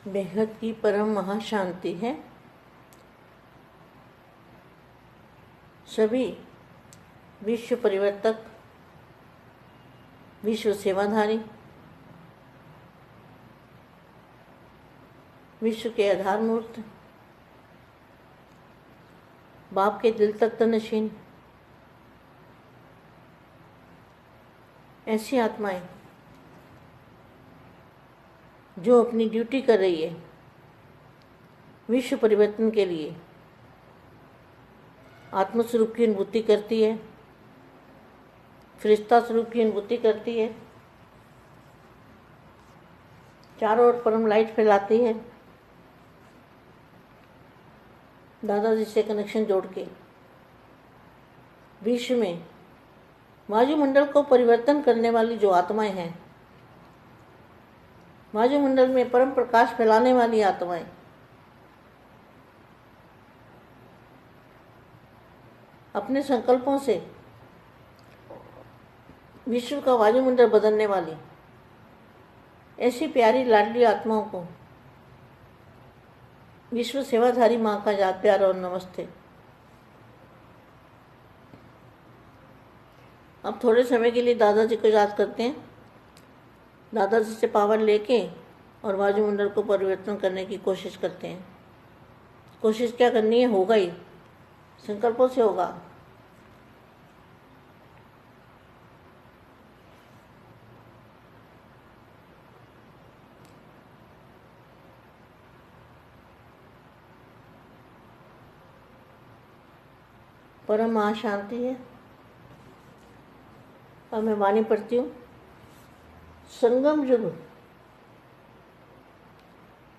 बेहद की परम महाशांति है। सभी विश्व परिवर्तक, विश्व सेवाधारी, विश्व के आधार मूर्त, बाप के दिल तक नशीन ऐसी आत्माएं जो अपनी ड्यूटी कर रही है विश्व परिवर्तन के लिए, आत्म स्वरूप की अनुभूति करती है, फरिश्ता स्वरूप की अनुभूति करती है, चारों ओर परम लाइट फैलाती है, दादाजी से कनेक्शन जोड़ के विश्व में वायुमंडल को परिवर्तन करने वाली जो आत्माएं हैं, वायुमंडल में परम प्रकाश फैलाने वाली आत्माएं, अपने संकल्पों से विश्व का वायुमंडल बदलने वाली ऐसी प्यारी लाडली आत्माओं को विश्व सेवाधारी माँ का याद प्यार और नमस्ते। अब थोड़े समय के लिए दादाजी को याद करते हैं, दादाजी से पावर लेके और वायुमंडल को परिवर्तन करने की कोशिश करते हैं। कोशिश क्या करनी है, होगा ही, संकल्पों से होगा। परम महाशांति है। और मैं वाणी पढ़ती हूँ। संगम युग,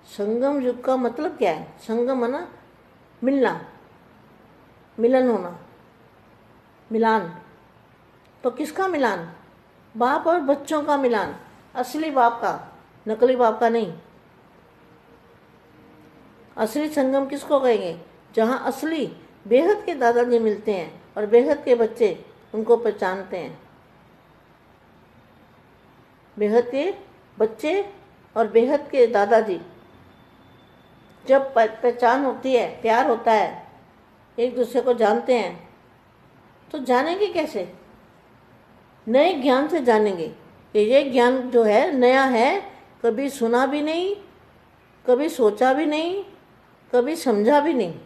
संगम युग का मतलब क्या है? संगम है ना, मिलना, मिलन होना, मिलान। तो किसका मिलान? बाप और बच्चों का मिलान, असली बाप का, नकली बाप का नहीं। असली संगम किसको कहेंगे? जहाँ असली बेहद के दादाजी मिलते हैं और बेहद के बच्चे उनको पहचानते हैं। बेहद के बच्चे और बेहद के दादाजी जब पहचान होती है, प्यार होता है, एक दूसरे को जानते हैं, तो जानेंगे कैसे? नए ज्ञान से जानेंगे कि ये ज्ञान जो है नया है, कभी सुना भी नहीं, कभी सोचा भी नहीं, कभी समझा भी नहीं।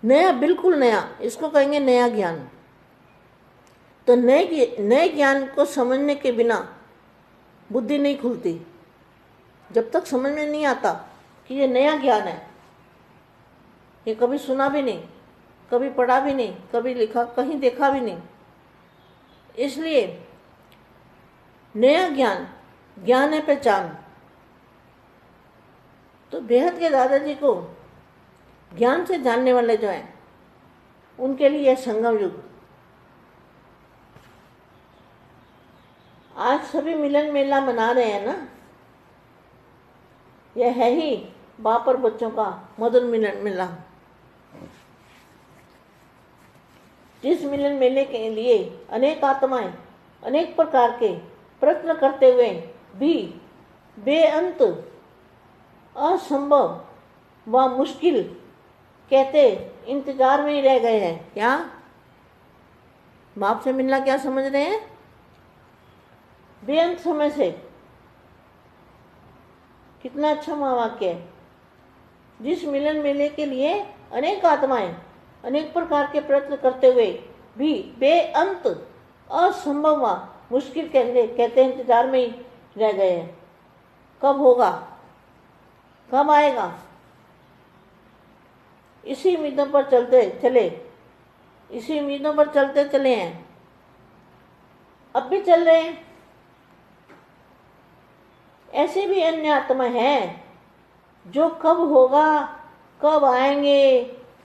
नया, बिल्कुल नया, इसको कहेंगे नया ज्ञान। तो नए ज्ञान को समझने के बिना बुद्धि नहीं खुलती। जब तक समझ में नहीं आता कि ये नया ज्ञान है, ये कभी सुना भी नहीं, कभी पढ़ा भी नहीं, कभी लिखा, कहीं देखा भी नहीं। इसलिए नया ज्ञान, ज्ञान है पहचान। तो बेहद के दादाजी को ज्ञान से जानने वाले जो हैं, उनके लिए यह संगम युग। आज सभी मिलन मेला मना रहे हैं ना, यह है ही बाप और बच्चों का मधुर मिलन मेला। जिस मिलन मेले के लिए अनेक आत्माएं अनेक प्रकार के प्रयत्न करते हुए भी बेअंत, असंभव व मुश्किल कहते इंतजार में ही रह गए हैं। क्या बाप से मिलना क्या समझ रहे हैं? बेअंत समय से। कितना अच्छा वाक्य है। जिस मिलन मेले के लिए अनेक आत्माएं अनेक प्रकार के प्रयत्न करते हुए भी बेअंत, असंभव व मुश्किल कहते इंतजार में ही रह गए हैं। कब होगा, कब आएगा? इसी उम्मीदों पर चलते चले, इसी उम्मीदों पर चलते चले हैं। अब भी चल रहे हैं। ऐसे भी अन्य आत्मा हैं जो कब होगा, कब आएंगे,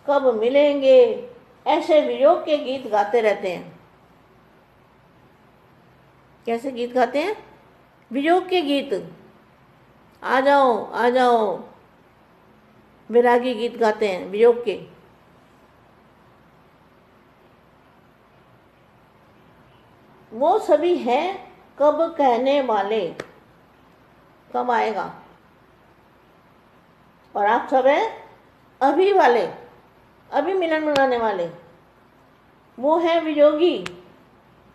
कब मिलेंगे, ऐसे वियोग के गीत गाते रहते हैं। कैसे गीत गाते हैं? वियोग के गीत। आ जाओ, आ जाओ, विरागी गीत गाते हैं वियोग के। वो सभी हैं कब कहने वाले। कब आएगा? और आप सब हैं अभी वाले, अभी मिलन बनाने वाले। वो हैं वियोगी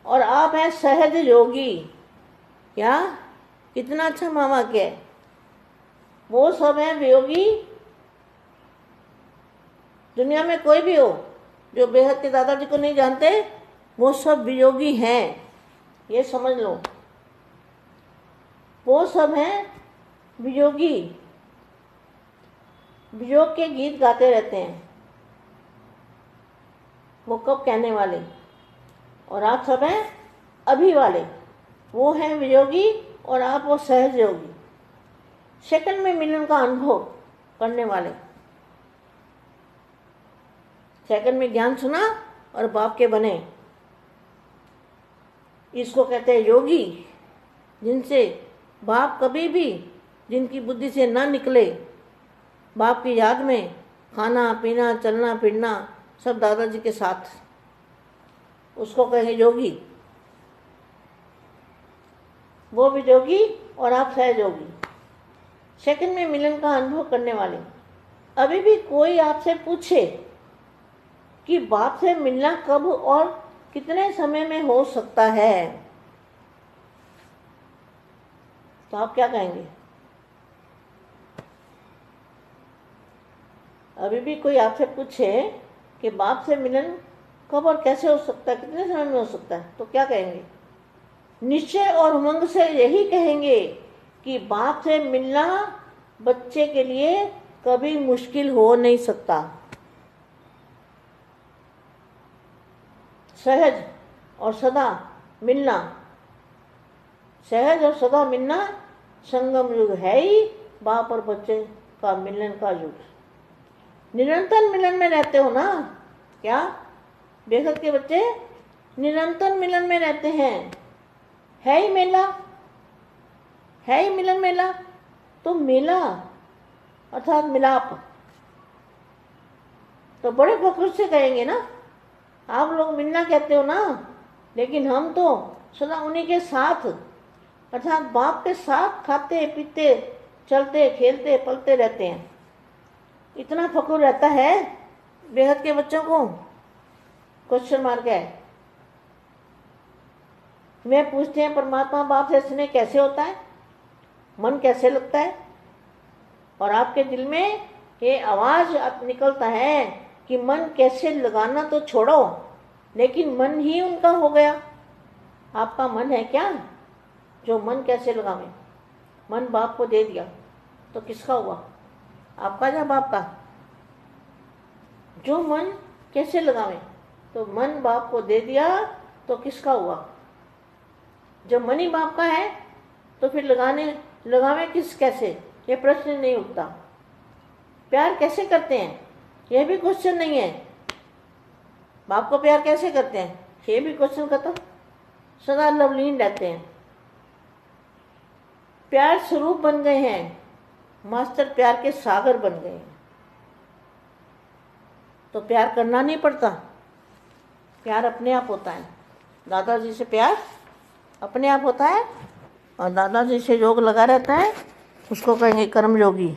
और आप हैं सहज योगी। क्या कितना अच्छा मामा क्या है। वो सब हैं वियोगी। दुनिया में कोई भी हो जो बेहद के दादाजी को नहीं जानते, वो सब वियोगी हैं, ये समझ लो। वो सब हैं वियोगी, वियोग के गीत गाते रहते हैं, वो कब कहने वाले। और आप सब हैं अभी वाले, वो हैं वियोगी और आप वो सहज योगी, सेकंड में मिलन का अनुभव करने वाले। सेकंड में ज्ञान सुना और बाप के बने, इसको कहते हैं योगी। जिनसे बाप कभी भी, जिनकी बुद्धि से ना निकले, बाप की याद में खाना पीना चलना फिरना सब दादाजी के साथ, उसको कहेंगे योगी। वो भी योगी और आप सहज योगी, सेकंड में मिलन का अनुभव करने वाले। अभी भी कोई आपसे पूछे कि बाप से मिलना कब और कितने समय में हो सकता है, तो आप क्या कहेंगे? अभी भी कोई आपसे पूछे कि बाप से मिलन कब और कैसे हो सकता है, कितने समय में हो सकता है, तो क्या कहेंगे? निश्चय और उमंग से यही कहेंगे कि बाप से मिलना बच्चे के लिए कभी मुश्किल हो नहीं सकता। सहज और सदा मिलना, सहज और सदा मिलना संगम युग है ही बाप और बच्चे का मिलन का युग। निरंतर मिलन में रहते हो ना, क्या बेखत के बच्चे निरंतर मिलन में रहते हैं। है ही मेला, है ही मिलन मेला, तो मेला अर्थात मिलाप तो बड़े फख्र से कहेंगे ना। आप लोग मिलना कहते हो ना, लेकिन हम तो सदा उन्हीं के साथ अर्थात बाप के साथ खाते पीते चलते खेलते पलते रहते हैं। इतना फख्र रहता है बेहद के बच्चों को। क्वेश्चन मार्क है। वे पूछते हैं परमात्मा बाप से स्नेह कैसे होता है, मन कैसे लगता है। और आपके दिल में ये आवाज निकलता है कि मन कैसे लगाना तो छोड़ो, लेकिन मन ही उनका हो गया। आपका मन है क्या जो मन कैसे लगावे? मन बाप को दे दिया तो किसका हुआ? आपका या बाप का? जो मन कैसे लगावे, तो मन बाप को दे दिया तो किसका हुआ? जब मन ही बाप का है तो फिर लगावे किस कैसे, ये प्रश्न नहीं उठता। प्यार कैसे करते हैं, यह भी क्वेश्चन नहीं है। बाप को प्यार कैसे करते हैं, ये भी क्वेश्चन खत्म। सदा लवलीन रहते हैं, प्यार स्वरूप बन गए हैं, मास्टर प्यार के सागर बन गए हैं। तो प्यार करना नहीं पड़ता, प्यार अपने आप होता है। दादाजी से प्यार अपने आप होता है, और दादाजी से योग लगा रहता है, उसको कहेंगे कर्म योगी।